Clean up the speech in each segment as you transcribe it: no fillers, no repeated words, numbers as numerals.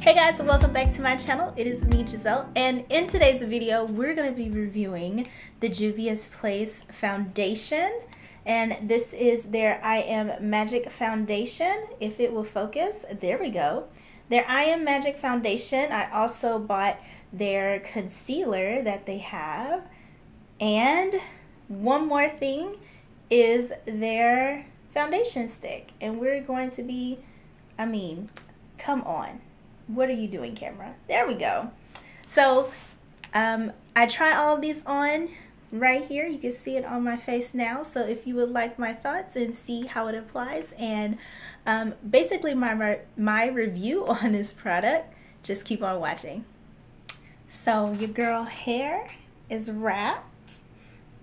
Hey guys, welcome back to my channel. It is me, Giselle, and in today's video we're going to be reviewing the Juvia's Place foundation, and this is their I Am Magic foundation. If it will focus, there we go. Their I Am Magic foundation. I also bought their concealer that they have, and one more thing is their foundation stick, and we're going to be, Amine, come on. What are you doing, camera? There we go. So I try all of these on right here. You can see it on my face now. So if you would like my thoughts and see how it applies, and basically my review on this product, just keep on watching. So your girl hair is wrapped.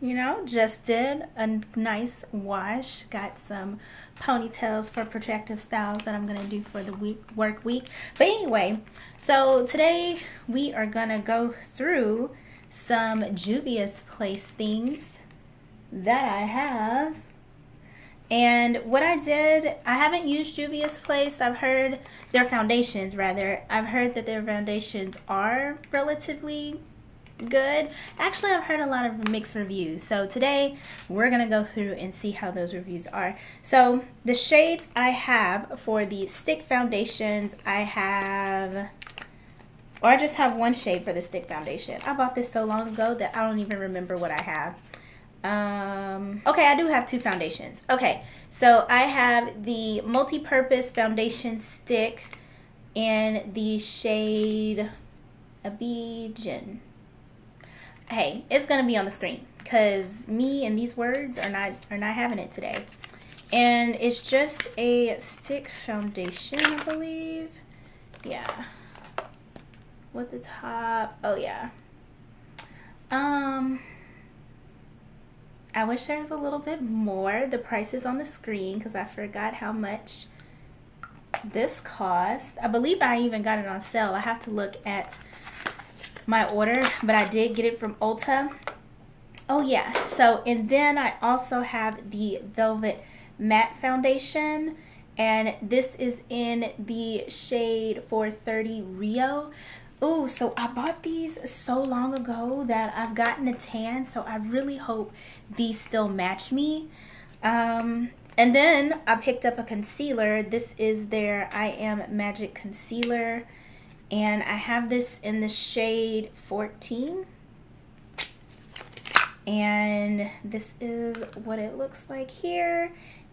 You know, just did a nice wash. Got some ponytails for protective styles that I'm gonna do for the work week. But anyway, so today we are gonna go through some Juvia's Place things that I have. And what I did, I haven't used Juvia's Place. I've heard their foundations, rather. I've heard that their foundations are relatively good. Actually, I've heard a lot of mixed reviews. So today we're gonna go through and see how those reviews are. So the shades I have for the stick foundations, I just have one shade for the stick foundation. I bought this so long ago that I don't even remember what I have. Okay, I do have two foundations. Okay, so I have the multi-purpose foundation stick in the shade Abidjan. Hey, it's gonna be on the screen because me and these words are not having it today. And it's just a stick foundation, I believe. Yeah. With the top, oh yeah. I wish there was a little bit more. The price is on the screen because I forgot how much this cost. I believe I even got it on sale. I have to look at my order, but I did get it from Ulta. Oh yeah, so and then I also have the Velvet Matte Foundation, and this is in the shade 430 Rio. Oh, so I bought these so long ago that I've gotten a tan, so I really hope these still match me. And then I picked up a concealer. This is their I Am Magic concealer, and I have this in the shade 14, and this is what it looks like here,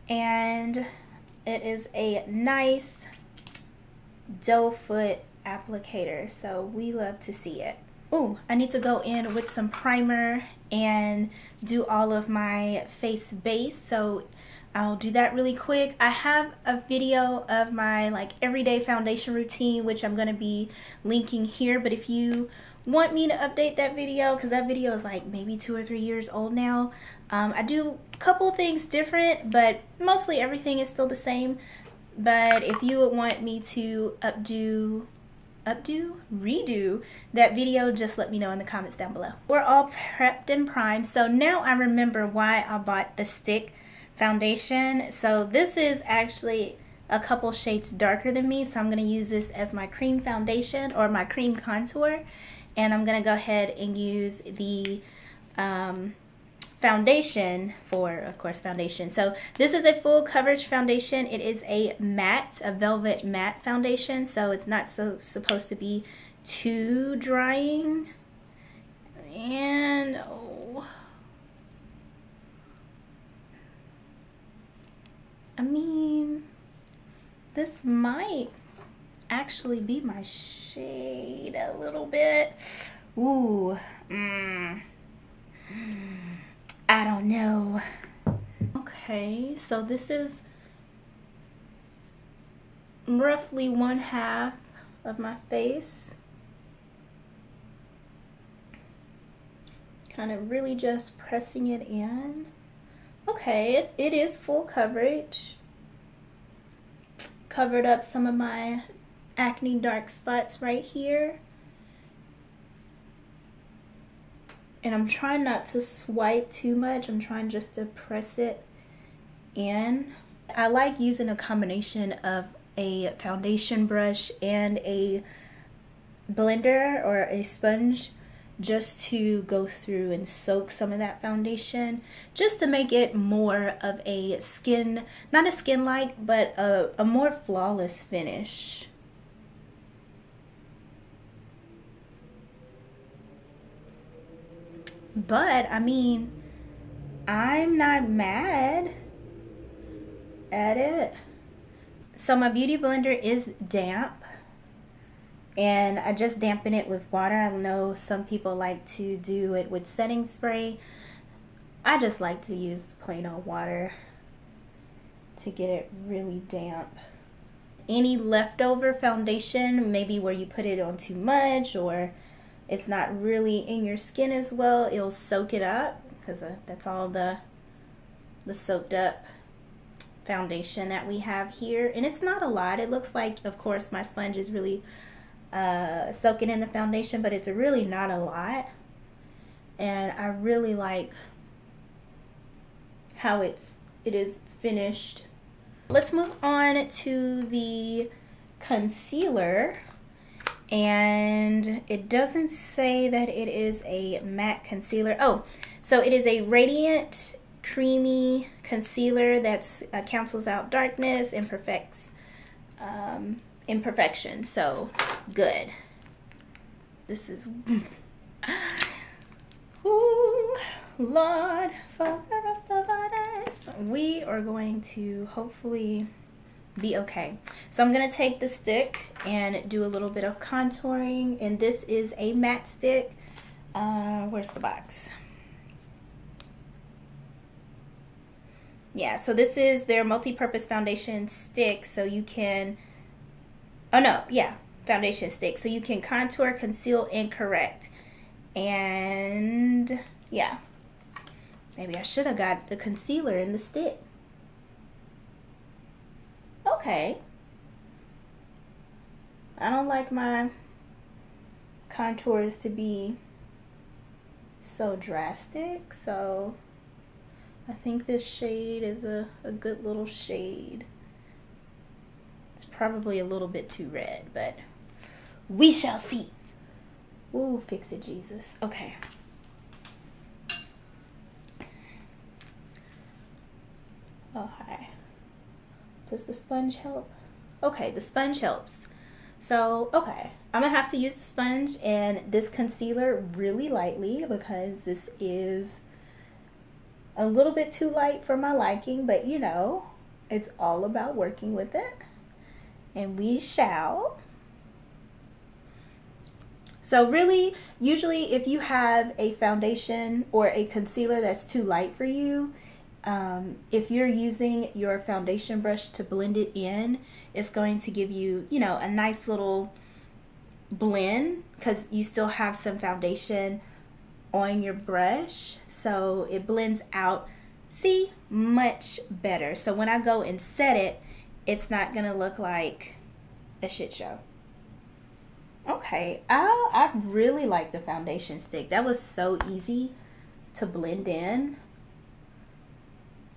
and it is a nice doe foot applicator, so we love to see it. Ooh, I need to go in with some primer and do all of my face base, so I'll do that really quick. I have a video of my like everyday foundation routine, which I'm going to be linking here, but if you want me to update that video, because that video is like maybe 2 or 3 years old now, I do a couple things different, but mostly everything is still the same. But if you would want me to redo that video, just let me know in the comments down below. We're all prepped and primed, so now I remember why I bought the stick foundation. So this is actually a couple shades darker than me, so I'm going to use this as my cream foundation or my cream contour, and I'm going to go ahead and use the foundation for, of course, foundation. So this is a full coverage foundation. It is a matte, a velvet matte foundation, so it's not supposed to be too drying. And I mean, this might actually be my shade a little bit. Ooh, I don't know. Okay, so this is roughly 1/2 of my face. Kind of really just pressing it in. Okay, it is full coverage. Covered up some of my acne dark spots right here. And I'm trying not to swipe too much. I'm trying just to press it in. I like using a combination of a foundation brush and a blender or a sponge just to go through and soak some of that foundation, just to make it more of a skin, not a skin-like, but a more flawless finish. But I mean, I'm not mad at it. So my beauty blender is damp, and I just dampen it with water. I know some people like to do it with setting spray. I just like to use plain old water to get it really damp. Any leftover foundation, maybe where you put it on too much or it's not really in your skin as well, it'll soak it up, because that's all the soaked up foundation that we have here. And it's not a lot. It looks like, of course, my sponge is really soaking in the foundation, but it's really not a lot. And I really like how it is finished. Let's move on to the concealer. And it doesn't say that it is a matte concealer. Oh, so it is a radiant creamy concealer that cancels out darkness and perfects imperfection. So good. This is ooh, Lord, for the rest of our days we are going to hopefully be okay. So I'm gonna take the stick and do a little bit of contouring, and this is a matte stick. Where's the box? Yeah, so this is their multi-purpose foundation stick, so you can, oh no, yeah, foundation stick, so you can contour, conceal, and correct. And yeah, maybe I should have got the concealer in the stick. Okay, I don't like my contours to be so drastic, so I think this shade is a good little shade. It's probably a little bit too red, but we shall see. Ooh, fix it, Jesus. Okay. Okay. Does the sponge help? Okay, the sponge helps. So, okay. I'm gonna have to use the sponge and this concealer really lightly, because this is a little bit too light for my liking, but you know, it's all about working with it, and we shall. So really, usually if you have a foundation or a concealer that's too light for you, if you're using your foundation brush to blend it in, it's going to give you, you know, a nice little blend, because you still have some foundation on your brush, so it blends out, see, much better. So when I go and set it, it's not gonna look like a shit show. Okay, I really like the foundation stick. That was so easy to blend in.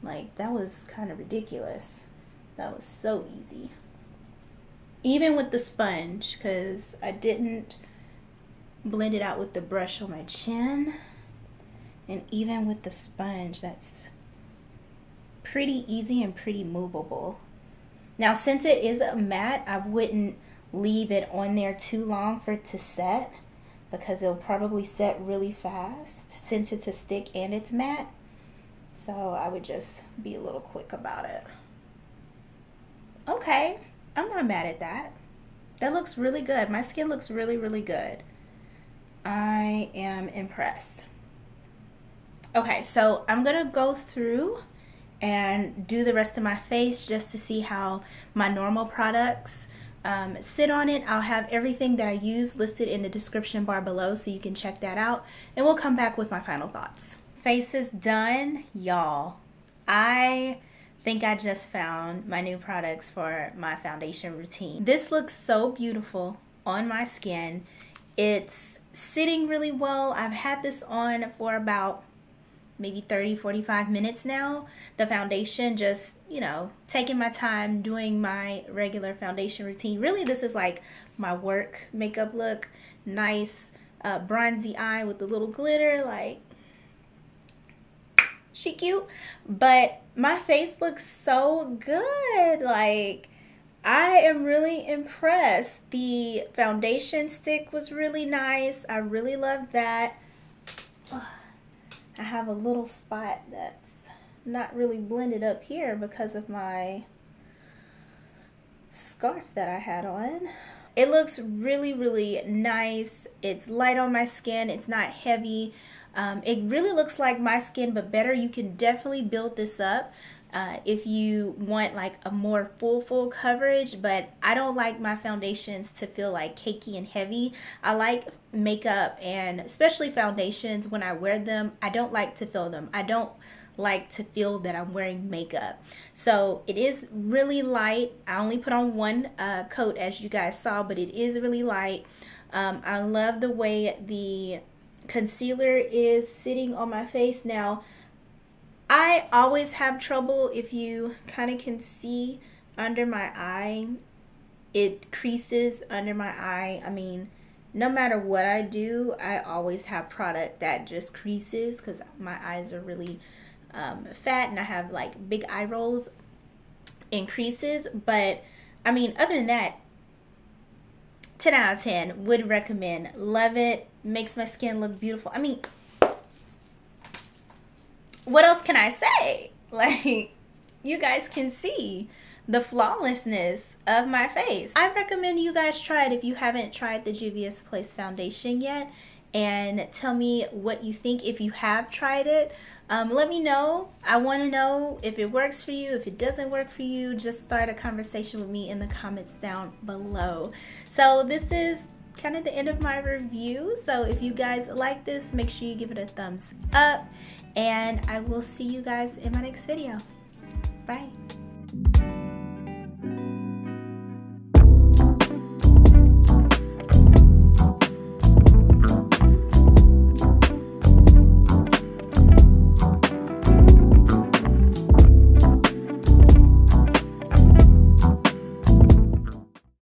Like, that was kind of ridiculous. That was so easy. Even with the sponge, because I didn't blend it out with the brush on my chin. And even with the sponge, that's pretty easy and pretty movable. Now, since it is a matte, I wouldn't leave it on there too long for it to set, because it'll probably set really fast since it's a stick and it's matte. So I would just be a little quick about it. Okay, I'm not mad at that. That looks really good. My skin looks really, really good. I am impressed. Okay, so I'm gonna go through and do the rest of my face just to see how my normal products sit on it. I'll have everything that I use listed in the description bar below, so you can check that out, and we'll come back with my final thoughts. Face is done, y'all. I think I just found my new products for my foundation routine. This looks so beautiful on my skin. It's sitting really well. I've had this on for about maybe 30-45 minutes now. The foundation, just, you know, taking my time doing my regular foundation routine. Really, this is like my work makeup look. Nice bronzy eye with a little glitter, like she cute. But my face looks so good. Like, I am really impressed. The foundation stick was really nice. I really love that. I have a little spot that's not really blended up here because of my scarf that I had on. It looks really, really nice. It's light on my skin. It's not heavy. It really looks like my skin, but better. You can definitely build this up if you want like a more full coverage, but I don't like my foundations to feel like cakey and heavy. I like makeup, and especially foundations, when I wear them, I don't like to feel them. I don't like to feel that I'm wearing makeup. So it is really light. I only put on one coat, as you guys saw, but it is really light. I love the way the concealer is sitting on my face. Now, I always have trouble, if you kind of can see under my eye, it creases under my eye. I mean, no matter what I do, I always have product that just creases because my eyes are really fat and I have like big eye rolls and creases. But I mean, other than that, 10 out of 10, would recommend. Love it. Makes my skin look beautiful. I mean, what else can I say? Like, you guys can see the flawlessness of my face. I recommend you guys try it if you haven't tried the Juvia's Place foundation yet, and tell me what you think if you have tried it. Let me know. I want to know if it works for you. If it doesn't work for you, just start a conversation with me in the comments down below. So this is kind of the end of my review. So if you guys like this, make sure you give it a thumbs up, and I will see you guys in my next video. Bye.